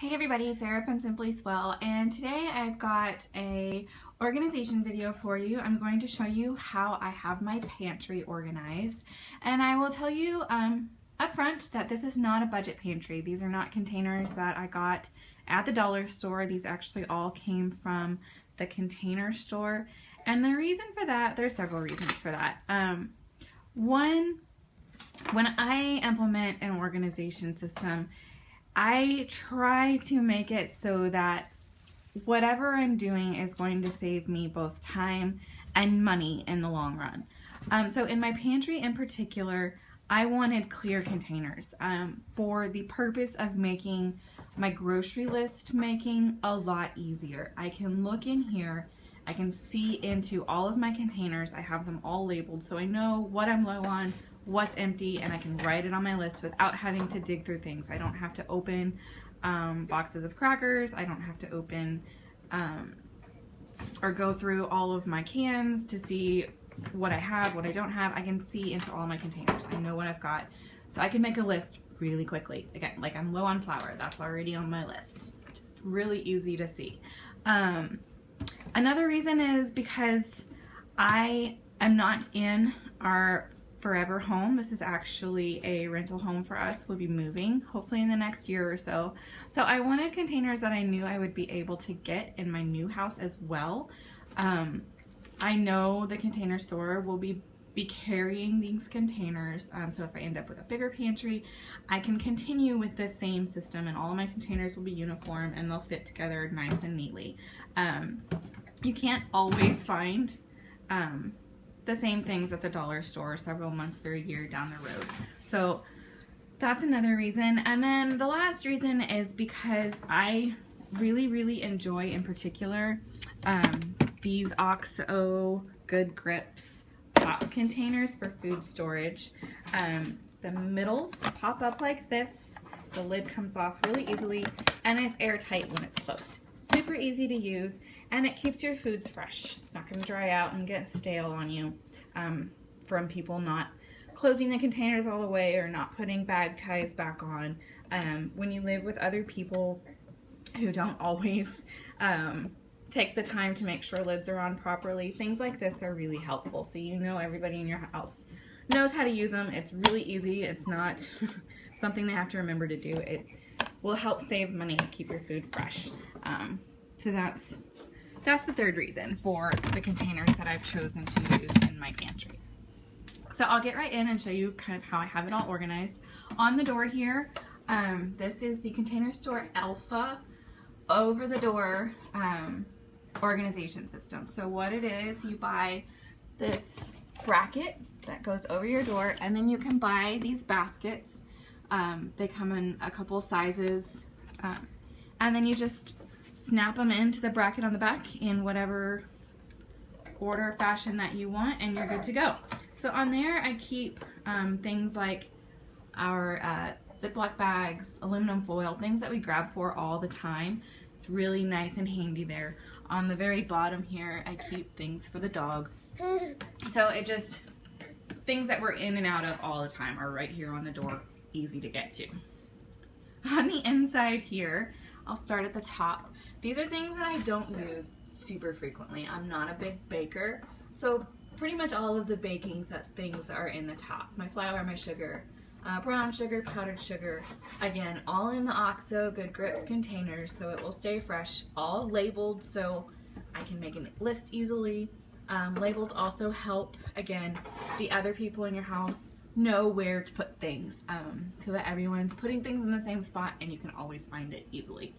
Hey everybody, Sarah from Simply Swell, and today I've got a organization video for you. I'm going to show you how I have my pantry organized, and I will tell you up front that this is not a budget pantry. These are not containers that I got at the dollar store. These actually all came from the Container Store, and the reason for that, there's several reasons for that. One, when I implement an organization system, I try to make it so that whatever I'm doing is going to save me both time and money in the long run. So in my pantry in particular, I wanted clear containers for the purpose of making my grocery list making a lot easier. I can look in here, I can see into all of my containers, I have them all labeled so I know what I'm low on, what's empty, and I can write it on my list without having to dig through things. I don't have to open boxes of crackers. I don't have to open or go through all of my cans to see what I have, what I don't have. I can see into all my containers. I know what I've got. So I can make a list really quickly. Again, like I'm low on flour. That's already on my list. Just really easy to see. Another reason is because I am not in our forever home. This is actually a rental home for us. We'll be moving hopefully in the next year or so. So I wanted containers that I knew I would be able to get in my new house as well. I know the Container Store will be carrying these containers, so if I end up with a bigger pantry, I can continue with the same system and all of my containers will be uniform and they'll fit together nice and neatly. You can't always find the same things at the dollar store several months or a year down the road. So that's another reason. And then the last reason is because I really enjoy in particular these OXO Good Grips pop containers for food storage. The middles pop up like this, the lid comes off really easily, and it's airtight when it's closed. Super easy to use, and it keeps your foods fresh. It's not going to dry out and get stale on you from people not closing the containers all the way or not putting bag ties back on. When you live with other people who don't always take the time to make sure lids are on properly, things like this are really helpful. So you know everybody in your house knows how to use them. It's really easy. It's not something they have to remember to do. It will help save money and keep your food fresh. So that's the third reason for the containers that I've chosen to use in my pantry. So I'll get right in and show you kind of how I have it all organized. On the door here, this is the Container Store Alpha over the door organization system. So what it is, you buy this bracket that goes over your door, and then you can buy these baskets. They come in a couple sizes, and then you just snap them into the bracket on the back in whatever order or fashion that you want, and you're good to go. So on there I keep things like our Ziploc bags, aluminum foil, things that we grab for all the time. It's really nice and handy there. On the very bottom here I keep things for the dog. So it just, things that we're in and out of all the time are right here on the door, easy to get to. On the inside here, I'll start at the top. These are things that I don't use super frequently. I'm not a big baker, so pretty much all of the baking things are in the top. My flour, my sugar, brown sugar, powdered sugar, again, all in the OXO Good Grips containers so it will stay fresh, all labeled so I can make a list easily. Labels also help, again, the other people in your house know where to put things so that everyone's putting things in the same spot and you can always find it easily.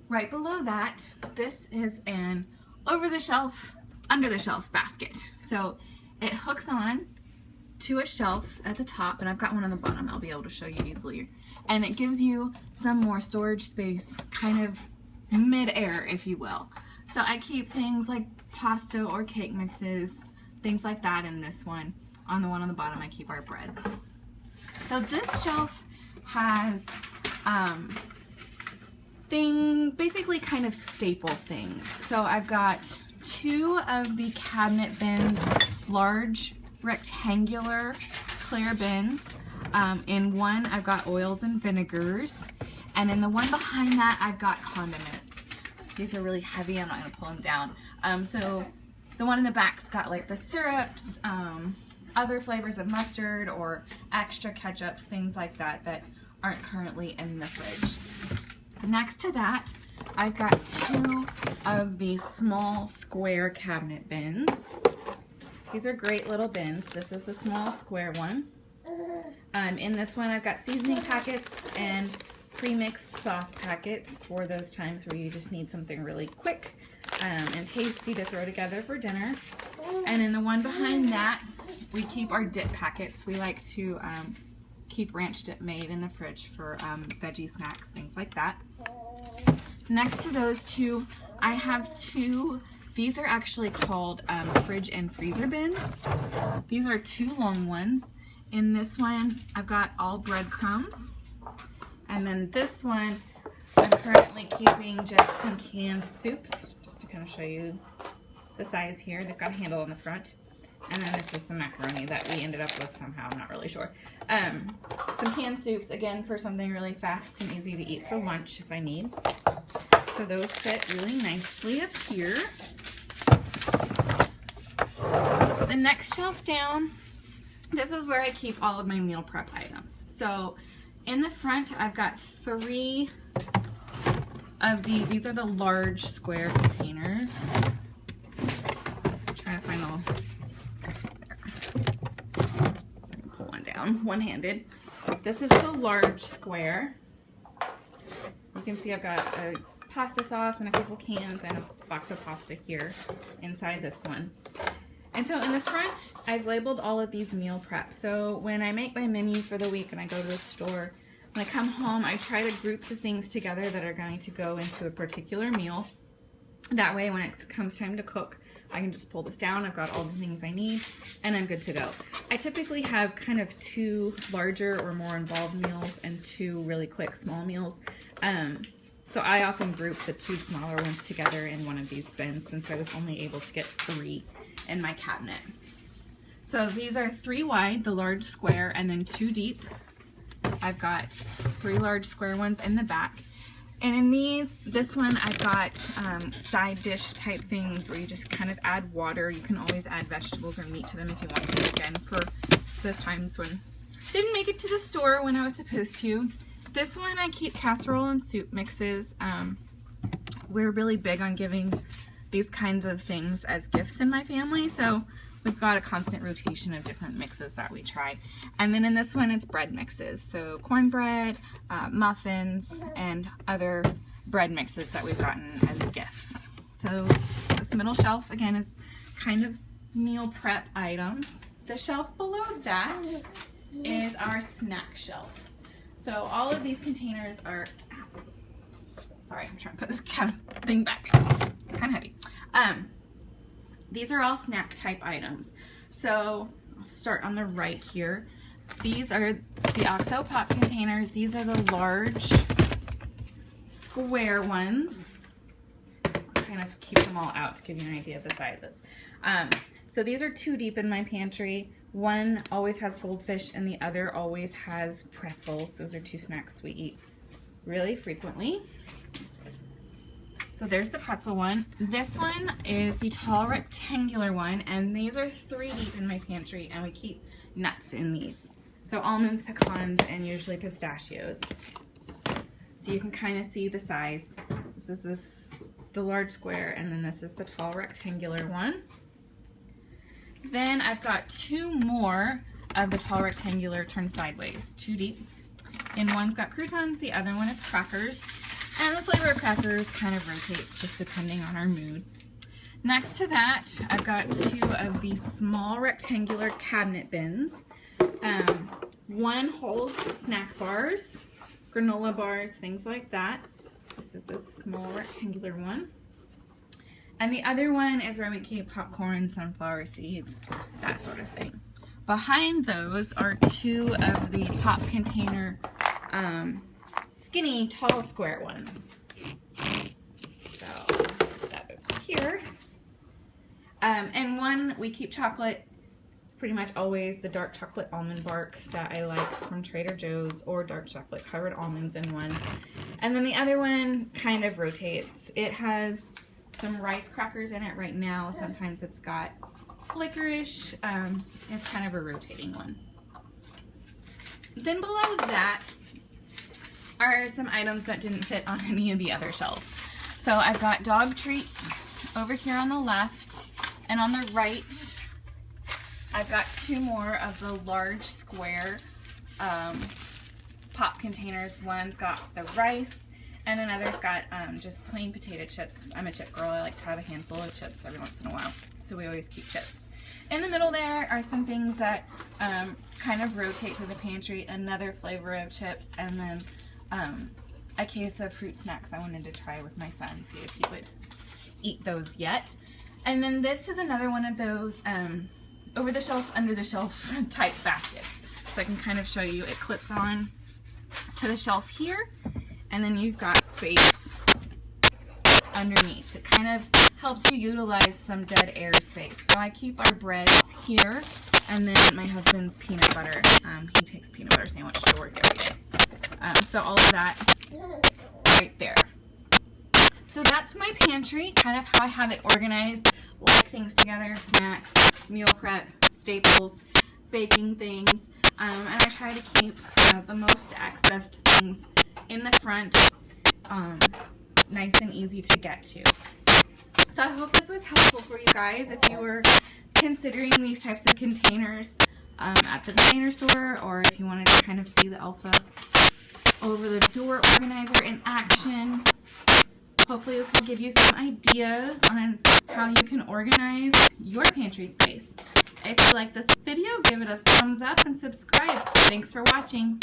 Right below that, this is an over-the-shelf, under-the-shelf basket. So it hooks on to a shelf at the top, and I've got one on the bottom I'll be able to show you easily. And it gives you some more storage space, kind of mid-air, if you will. So I keep things like pasta or cake mixes, things like that in this one. On the one on the bottom I keep our breads. So this shelf has things, basically kind of staple things. So I've got two of the cabinet bins, large rectangular clear bins. In one I've got oils and vinegars, And in the one behind that, I've got condiments. These are really heavy. I'm not going to pull them down. So the one in the back's got like the syrups, other flavors of mustard or extra ketchups, things like that that aren't currently in the fridge. Next to that, I've got 2 of these small square cabinet bins. These are great little bins. This is the small square one. In this one, I've got seasoning packets and pre-mixed sauce packets for those times where you just need something really quick and tasty to throw together for dinner. And in the one behind that, we keep our dip packets. We like to keep ranch dip made in the fridge for veggie snacks, things like that. Next to those 2, I have 2. These are actually called fridge and freezer bins. These are 2 long ones. In this one, I've got all breadcrumbs. And then this one, I'm currently keeping just some canned soups, just to kind of show you the size here. They've got a handle on the front. And then this is some macaroni that we ended up with somehow, I'm not really sure. Some canned soups, again, for something really fast and easy to eat for lunch if I need. So those fit really nicely up here. The next shelf down, this is where I keep all of my meal prep items. So in the front, I've got 3 of these are the large square containers. I'm trying to find all, so I can pull one down one-handed. This is the large square. You can see I've got a pasta sauce and a couple cans and a box of pasta here inside this one. And so in the front, I've labeled all of these meal prep. So when I make my menu for the week and I go to the store, when I come home, I try to group the things together that are going to go into a particular meal. That way, when it comes time to cook, I can just pull this down. I've got all the things I need, and I'm good to go. I typically have kind of 2 larger or more involved meals and 2 really quick small meals. So I often group the 2 smaller ones together in one of these bins since I was only able to get 3 in my cabinet. So these are 3 wide, the large square, and then 2 deep. I've got 3 large square ones in the back. And in this one I've got side dish type things where you just kind of add water. You can always add vegetables or meat to them if you want to, again, for those times when didn't make it to the store when I was supposed to. This one I keep casserole and soup mixes. We're really big on giving these kinds of things as gifts in my family, so we've got a constant rotation of different mixes that we try. And then in this one, it's bread mixes. So cornbread, muffins, and other bread mixes that we've gotten as gifts. So this middle shelf, again, is kind of meal prep items. The shelf below that is our snack shelf. So all of these containers are, sorry, I'm trying to put this thing back, kind of heavy. These are all snack type items. So I'll start on the right here. These are the OXO pop containers. These are the large square ones. I'll kind of keep them all out to give you an idea of the sizes. So these are 2 deep in my pantry. One always has goldfish and the other always has pretzels. Those are 2 snacks we eat really frequently. So there's the pretzel one. This one is the tall rectangular one, and these are 3 deep in my pantry, and we keep nuts in these. So almonds, pecans, and usually pistachios. So you can kind of see the size. This is the large square, and then this is the tall rectangular one. Then I've got 2 more of the tall rectangular turned sideways, 2 deep. And one's got croutons, the other one is crackers. And the flavor of crackers kind of rotates just depending on our mood. Next to that, I've got 2 of these small rectangular cabinet bins. One holds snack bars, granola bars, things like that. This is the small rectangular one. And the other one is where we keep popcorn, sunflower seeds, that sort of thing. Behind those are 2 of the pop container skinny, tall, square ones. So, put that over here. And one, we keep chocolate. It's pretty much always the dark chocolate almond bark that I like from Trader Joe's, or dark chocolate covered almonds in one. And then the other one kind of rotates. It has some rice crackers in it right now. Sometimes it's got licorice. It's kind of a rotating one. Then below that are some items that didn't fit on any of the other shelves. So I've got dog treats over here on the left, and on the right I've got two more of the large square pop containers. One's got the rice and another's got just plain potato chips. I'm a chip girl. I like to have a handful of chips every once in a while, so we always keep chips. In the middle there are some things that kind of rotate through the pantry, another flavor of chips, and then a case of fruit snacks I wanted to try with my son, see if he would eat those yet. And then this is another one of those over the shelf, under the shelf type baskets. So I can kind of show you, it clips on to the shelf here, and then you've got space underneath. It kind of helps you utilize some dead air space. So I keep our breads here, and then my husband's peanut butter. He takes peanut butter sandwich to work every day. So all of that right there. So that's my pantry, kind of how I have it organized, like things together, snacks, meal prep, staples, baking things, and I try to keep the most accessed things in the front, nice and easy to get to. So I hope this was helpful for you guys if you were considering these types of containers at the container store, or if you wanted to kind of see the Alpha over the door organizer in action. Hopefully this will give you some ideas on how you can organize your pantry space. If you like this video, give it a thumbs up and subscribe. Thanks for watching.